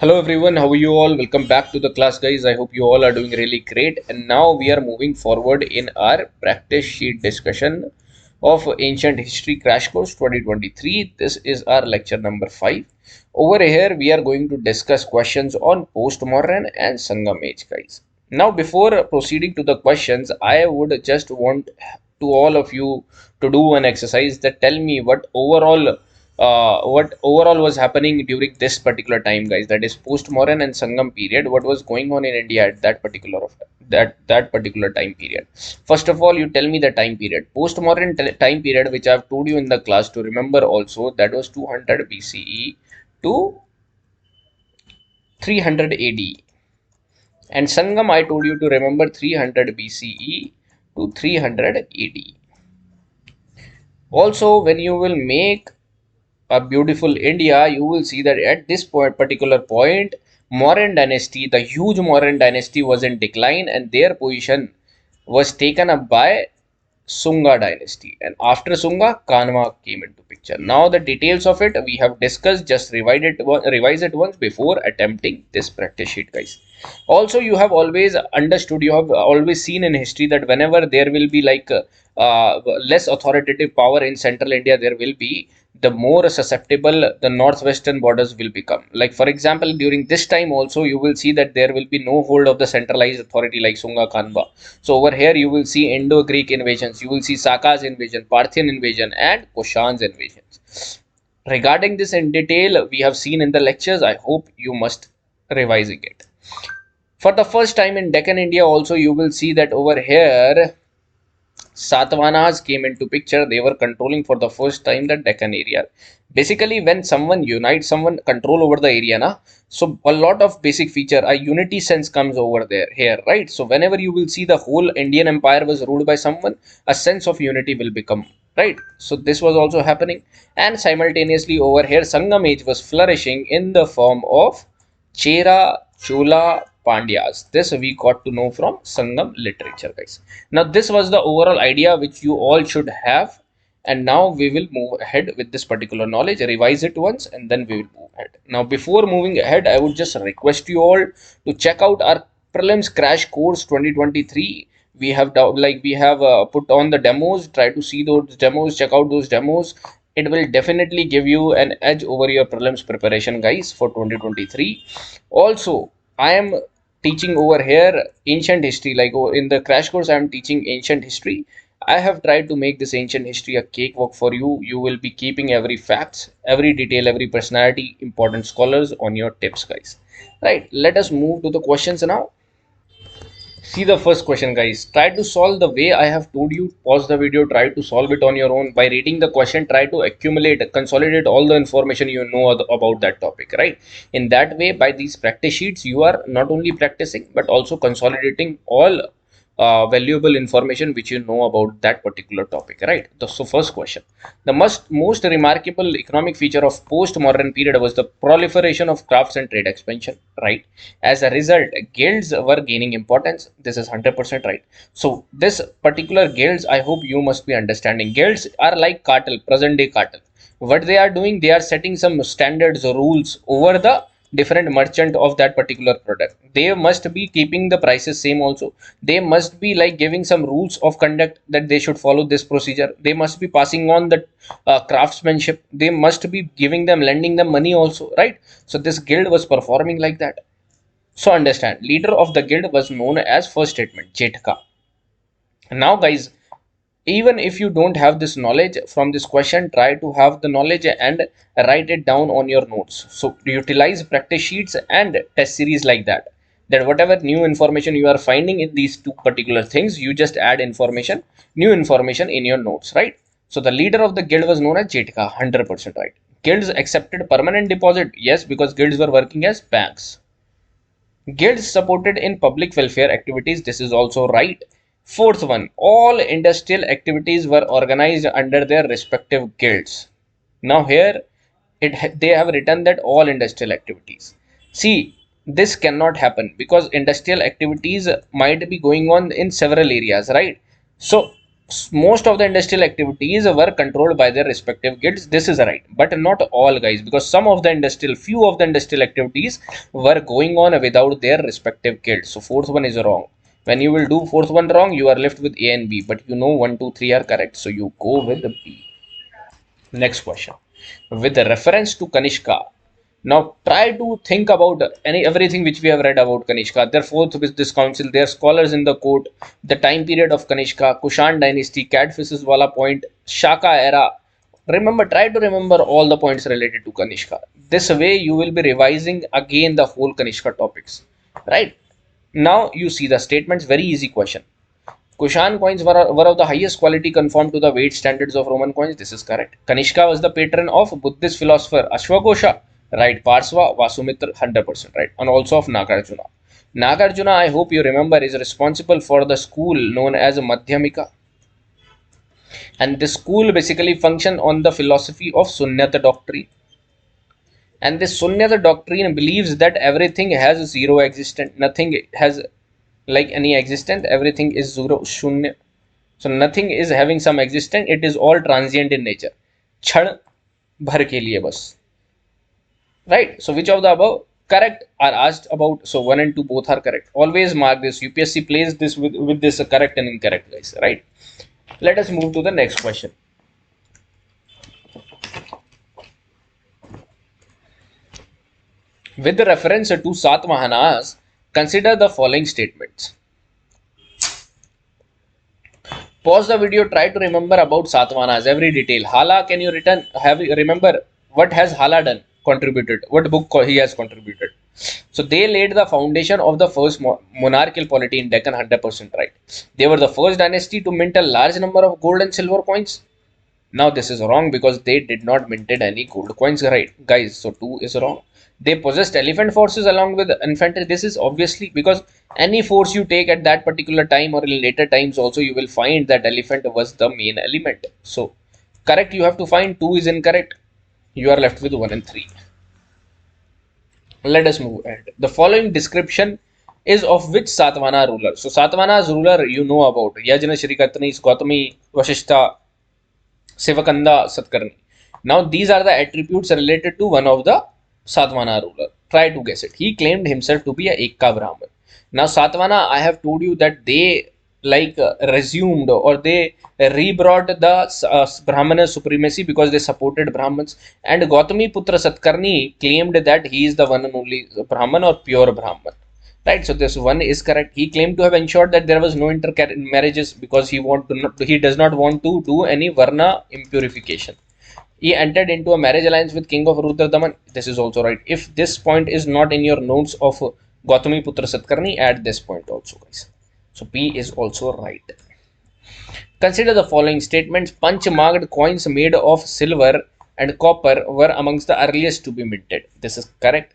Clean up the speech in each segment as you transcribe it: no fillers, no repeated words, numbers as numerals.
Hello everyone, how are you all? Welcome back to the class, guys. I hope you all are doing really great. And now we are moving forward in our practice sheet discussion of Ancient History Crash Course 2023. This is our lecture number 5. Over here, we are going to discuss questions on postmodern and Sangam age, guys. Now, before proceeding to the questions, I would just want to all of you to do an exercise that tell me what overall was happening during this particular time, guys. That is post-modern and Sangam period. What was going on in India at that particular time period? First of all, you tell me the time period. Post-modern time period, which I have told you in the class to remember also, that was 200 BCE to 300 AD. And Sangam, I told you to remember 300 BCE to 300 AD. Also, when you will make a beautiful India, you will see that at this particular point, the huge Mauryan dynasty was in decline and their position was taken up by Sunga dynasty, and after Sunga, Kanva came into picture. Now the details of it we have discussed. Just revise it once before attempting this practice sheet, guys. Also, you have always understood, you have always seen in history that whenever there will be less authoritative power in central India, there will be the more susceptible the northwestern borders will become. Like for example, during this time also you will see that there will be no hold of the centralized authority like Sunga Kanva. So over here you will see Indo-Greek invasions, you will see Saka's invasion, Parthian invasion, and Kushan's invasions. Regarding this in detail, we have seen in the lectures. I hope you must revising it. For the first time in Deccan India also, you will see that over here Satavahanas came into picture. They were controlling for the first time the Deccan area. Basically, when someone unites, someone control over the area, na, so a lot of basic feature, a unity sense comes over there here, right? So whenever you will see the whole Indian empire was ruled by someone, a sense of unity will become, right? So this was also happening, and simultaneously over here, Sangam age was flourishing in the form of Chera, Chola, Pandyas. This we got to know from Sangam literature, guys. Now, this was the overall idea which you all should have. And now we will move ahead with this particular knowledge, revise it once, and then we will move ahead. Now, before moving ahead, I would just request you all to check out our prelims crash course 2023. We have put on the demos. Try to see those demos, check out those demos. It will definitely give you an edge over your prelims preparation, guys, for 2023. Also, I am teaching over here ancient history. Like in the crash course, I am teaching ancient history. I have tried to make this ancient history a cakewalk for you. You will be keeping every facts, every detail, every personality, important scholars on your tips, guys. Right, let us move to the questions now. See the first question, guys. Try to solve the way I have told you. Pause the video, try to solve it on your own. By reading the question, try to accumulate, consolidate all the information you know about that topic, right? In that way, by these practice sheets, you are not only practicing but also consolidating all valuable information which you know about that particular topic, right? So first question, the most remarkable economic feature of post-modern period was the proliferation of crafts and trade expansion, right? As a result, guilds were gaining importance. This is 100% right. So this particular guilds, I hope you must be understanding, guilds are like cartel, present day cartel. What they are doing, they are setting some standards or rules over the different merchant of that particular product. They must be keeping the prices same also. They must be like giving some rules of conduct that they should follow this procedure. They must be passing on the craftsmanship. They must be giving them, lending them money also, right? So this guild was performing like that. So understand, leader of the guild was known as first statement Jetka. Now guys, even if you don't have this knowledge from this question, try to have the knowledge and write it down on your notes. So utilize practice sheets and test series like that whatever new information you are finding in these two particular things, you just add new information in your notes, right? So the leader of the guild was known as Jetka. 100% right. Guilds accepted permanent deposit. Yes, because guilds were working as banks. Guilds supported in public welfare activities. This is also right. Fourth one, all industrial activities were organized under their respective guilds. Now here they have written that all industrial activities. See, this cannot happen because industrial activities might be going on in several areas, right? So Most of the industrial activities were controlled by their respective guilds. This is right, but not all, guys, because few of the industrial activities were going on without their respective guilds. So fourth one is wrong. When you will do fourth one wrong, you are left with A and B, but you know 1 2 3 are correct, so you go with the B. Next question. With reference to Kanishka, now try to think about everything which we have read about Kanishka. Their fourth business council, their scholars in the court, the time period of Kanishka, Kushan dynasty, Cadphis's Wala point, Shaka era. Remember, try to remember all the points related to Kanishka. This way you will be revising again the whole Kanishka topics. Right? Now you see the statements, very easy question. Kushan coins were of the highest quality conformed to the weight standards of Roman coins. This is correct. Kanishka was the patron of Buddhist philosopher Ashwagosha. Right. Parsva, Vasumitra, 100% right. And also of Nagarjuna. Nagarjuna, I hope you remember, is responsible for the school known as Madhyamika. And this school basically functioned on the philosophy of Sunyata doctrine. And this Sunyata doctrine believes that everything has zero existence. Nothing has like any existence. Everything is zero, shunya. So nothing is having some existence. It is all transient in nature. Chhad bhar ke liye bas. Right. So which of the above correct are asked about? So 1 and 2 both are correct. Always mark this. UPSC plays this with this correct and incorrect, guys. Right. Let us move to the next question. With reference to Satvahanas, consider the following statements. Pause the video, try to remember about Satvahanas, every detail. Hala, can you remember what has Hala done, contributed, what book he has contributed? So they laid the foundation of the first monarchical polity in Deccan, 100% right. They were the first dynasty to mint a large number of gold and silver coins. Now this is wrong because they did not minted any gold coins, right, guys? So 2 is wrong. They possessed elephant forces along with infantry. This is obviously because any force you take at that particular time or in later times also, you will find that elephant was the main element. So correct, you have to find. 2 is incorrect. You are left with 1 and 3. Let us move ahead. The following description is of which Satvana ruler? So Satvana's ruler you know about. Yajna, Shrikatni, Gautami, Vashishta, Sivakanda, Satkarni. Now these are the attributes related to one of the Satvana ruler. Try to guess it. He claimed himself to be a Ekka Brahman. Now Satvana, I have told you that they resumed or they rebrought the Brahmana supremacy because they supported Brahmins. And Gautami Putra Satkarni claimed that he is the one and only Brahman or pure Brahman. Right, so this one is correct. He claimed to have ensured that there was no intermarriages because he does not want to do any Varna impurification. He entered into a marriage alliance with King of Rudradaman. This is also right. If this point is not in your notes of Gautami Putra Satkarni, add this point also, guys. So P is also right. Consider the following statements. Punch-marked coins made of silver and copper were amongst the earliest to be minted. This is correct.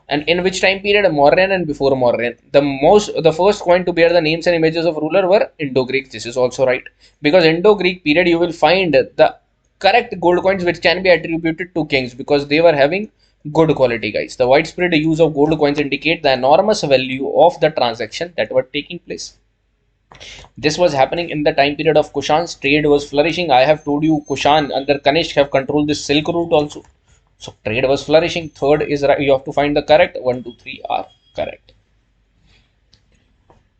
And in which time period? Mauryan and before Mauryan. The first coin to bear the names and images of ruler were Indo-Greek. This is also right. Because Indo-Greek period you will find the correct gold coins which can be attributed to kings because they were having good quality, guys. The widespread use of gold coins indicate the enormous value of the transaction that were taking place. This was happening in the time period of Kushan's trade was flourishing. I have told you Kushan under Kanishk have controlled the Silk route also. So trade was flourishing. Third is right. You have to find the correct. 1, 2, 3 are correct.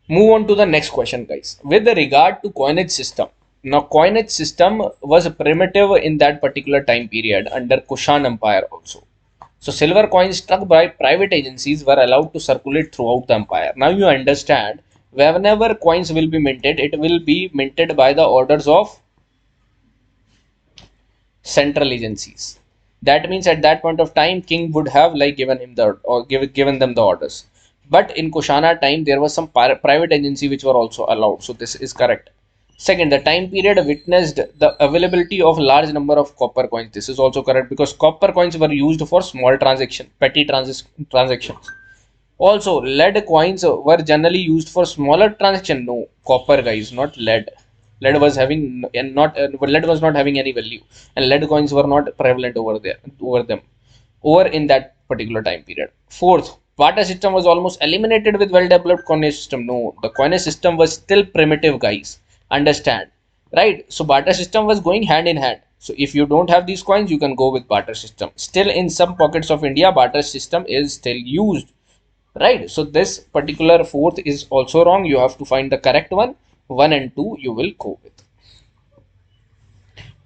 Move on to the next question, guys. With regard to coinage system. Now coinage system was primitive in that particular time period under Kushan Empire also. So silver coins struck by private agencies were allowed to circulate throughout the empire. Now you understand, whenever coins will be minted, it will be minted by the orders of central agencies. That means at that point of time, king would have given them the orders. But in Kushana time, there was some private agency which were also allowed. So this is correct. Second, the time period witnessed the availability of large number of copper coins. This is also correct because copper coins were used for small petty transactions. Also, lead coins were generally used for smaller transactions. No, copper, guys, not lead. Lead was not having any value, and lead coins were not prevalent over in that particular time period. Fourth, barter system was almost eliminated with well-developed coinage system. No, the coinage system was still primitive, guys. Understand, right? So barter system was going hand in hand. So if you don't have these coins, you can go with barter system. Still, in some pockets of India, barter system is still used, right? So this particular fourth is also wrong. You have to find the correct one. 1 and 2 you will go with.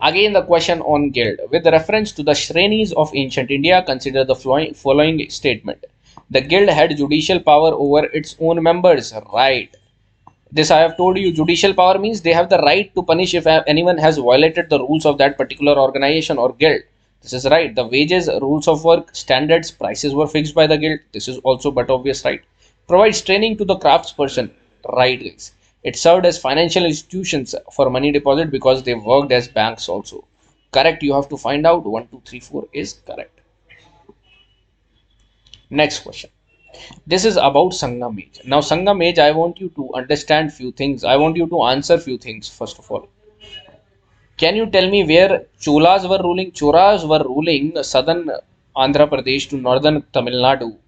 Again, the question on guild. With reference to the Shrenis of ancient India, consider the following statement. The guild had judicial power over its own members. Right. This I have told you. Judicial power means they have the right to punish if anyone has violated the rules of that particular organization or guild. This is right. The wages, rules of work, standards, prices were fixed by the guild. This is also but obvious, right? Provides training to the craftsperson. Right, guys. It served as financial institutions for money deposit because they worked as banks also. Correct. You have to find out. 1, 2, 3, 4 is correct. Next question. This is about Sangam age. Now, Sangam age, I want you to understand few things. I want you to answer few things, first of all. Can you tell me where Cholas were ruling? Cholas were ruling southern Andhra Pradesh to northern Tamil Nadu.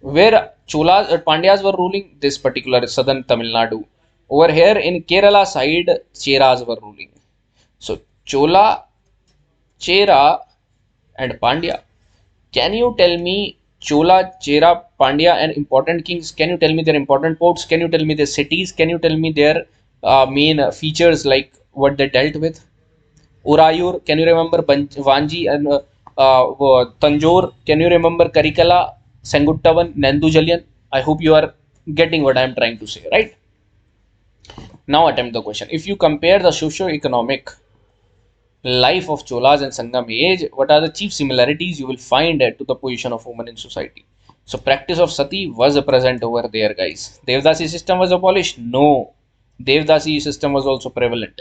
Where Cholas, Pandyas were ruling this particular southern Tamil Nadu. Over here in Kerala side, Cheras were ruling. So, Chola, Chera, and Pandya. Can you tell me Chola, Chera, Pandya, and important kings? Can you tell me their important ports? Can you tell me their cities? Can you tell me their main features, like what they dealt with? Urayur, can you remember Vanji and Tanjore? Can you remember Karikala, Senguttavan, Nandujalian? I hope you are getting what I am trying to say, right? Now attempt the question. If you compare the socio-economic life of Cholas and Sangam age, what are the chief similarities you will find to the position of women in society? So practice of sati was present over there, guys. Devdasi system was abolished? No. Devdasi system was also prevalent.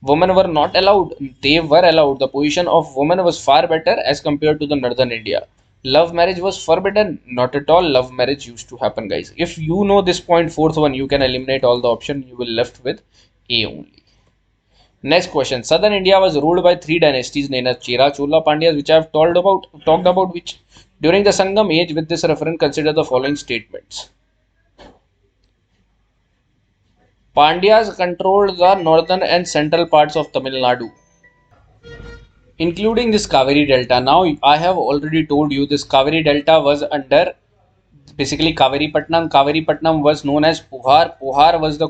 Women were not allowed. They were allowed. The position of women was far better as compared to the northern India. Love marriage was forbidden? Not at all. Love marriage used to happen, guys. If you know this point, fourth one, you can eliminate all the option. You will left with A only. Next question. Southern India was ruled by three dynasties known as Chera, Chola, Pandyas, which I have talked about which during the Sangam age. With this reference, consider the following statements. Pandyas controlled the northern and central parts of Tamil Nadu, including this Kaveri Delta. Now, I have already told you this Kaveri Delta was under basically Kaveri Patnam. Kaveri Patnam was known as Puhar. Puhar was the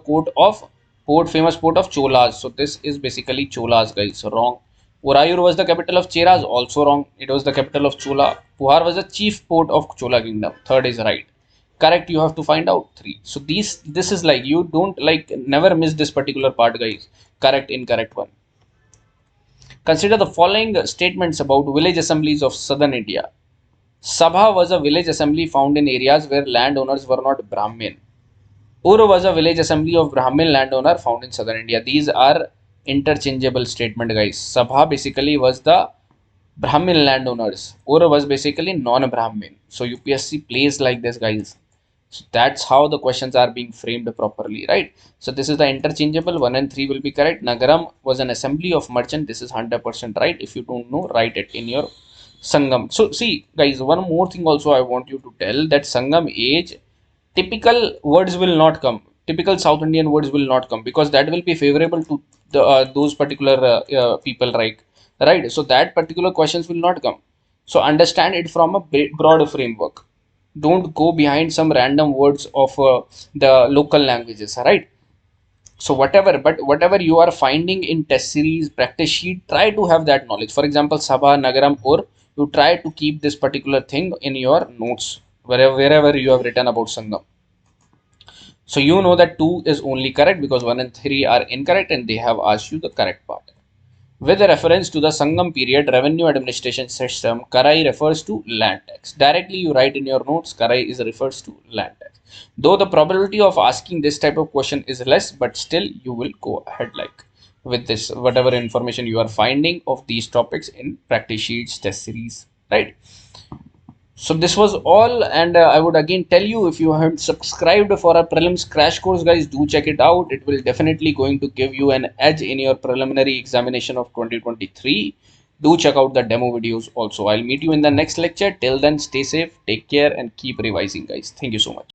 famous port of Cholas. So this is basically Cholas, guys. So wrong. Urayur was the capital of Cheras. Also wrong. It was the capital of Chola. Puhar was the chief port of Chola kingdom. Third is right. Correct. You have to find out 3. So this is like, you don't like, never miss this particular part, guys. Correct, incorrect one. Consider the following statements about village assemblies of southern India. Sabha was a village assembly found in areas where landowners were not Brahmin. Ur was a village assembly of Brahmin landowner found in southern India. These are interchangeable statement, guys. Sabha basically was the Brahmin landowners. Ur was basically non-Brahmin. So UPSC plays like this, guys. So that's how the questions are being framed properly, right? So this is the interchangeable. 1 and 3 will be correct. Nagaram was an assembly of merchant. This is 100% right. If you don't know, write it in your Sangam. So see, guys, one more thing also I want you to tell, that Sangam age, typical words will not come. Typical South Indian words will not come, because that will be favorable to those particular people, right? So that particular questions will not come. So understand it from a broad framework. Don't go behind some random words of the local languages, right? So whatever you are finding in test series, practice sheet, try to have that knowledge. For example, Sabha, Nagaram, or you try to keep this particular thing in your notes wherever you have written about Sangam. So you know that 2 is only correct because 1 and 3 are incorrect, and they have asked you the correct part. With reference to the Sangam period revenue administration system, Karai refers to land tax. Directly you write in your notes, Karai is refers to land tax. Though the probability of asking this type of question is less, but still you will go ahead like with this, whatever information you are finding of these topics in practice sheets, test series, right? So this was all, and I would again tell you, if you haven't subscribed for our prelims crash course, guys, do check it out. It will definitely going to give you an edge in your preliminary examination of 2023. Do check out the demo videos also. I'll meet you in the next lecture. Till then, stay safe, take care, and keep revising, guys. Thank you so much.